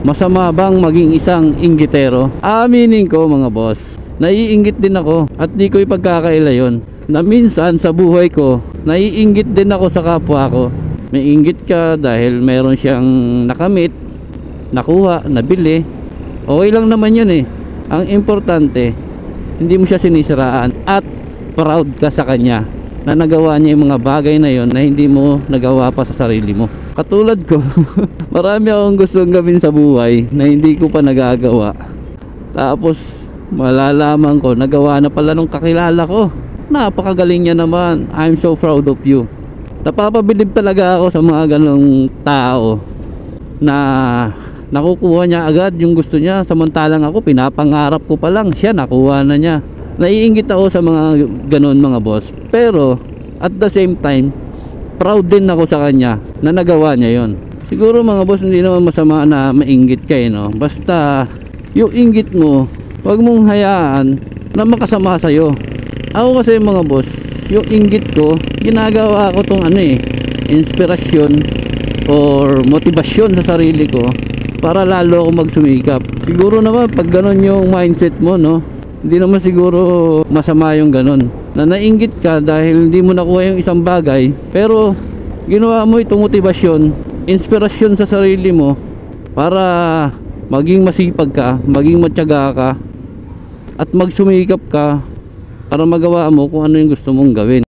Masama bang maging isang inggitero? Aaminin ko mga boss, naiinggit din ako at di ko ipagkakaila yun. Na minsan sa buhay ko, naiinggit din ako sa kapwa ko. May inggit ka dahil meron siyang nakamit, nakuha, nabili. Okay lang naman yun eh. Ang importante, hindi mo siya sinisiraan at proud ka sa kanya na nagawa niya yung mga bagay na yon na hindi mo nagawa pa sa sarili mo. Katulad ko, marami akong gustong gawin sa buhay na hindi ko pa nagagawa. Tapos malalaman ko, nagawa na pala nung kakilala ko. Napakagaling niya naman. I'm so proud of you. Napapabilib talaga ako sa mga ganong tao na nakukuha niya agad yung gusto niya, samantalang ako pinapangarap ko pa lang, siya nakuha na niya. Naiinggit ako sa mga ganon mga boss, pero at the same time proud din ako sa kanya na nagawa niya yon. Siguro mga boss, hindi naman masama na mainggit ka no? Basta yung inggit mo, wag mong hayaan na makasama sa'yo. Ako kasi mga boss, yung inggit ko, ginagawa ko tong inspirasyon or motivasyon sa sarili ko para lalo ako magsumikap. Siguro naman pag ganon yung mindset mo, no, hindi naman siguro masama yung ganon. Na nainggit ka dahil hindi mo nakuha yung isang bagay, pero ginawa mo itong motivasyon, inspirasyon sa sarili mo para maging masipag ka, maging matyaga ka at magsumikap ka para magawa mo kung ano yung gusto mong gawin.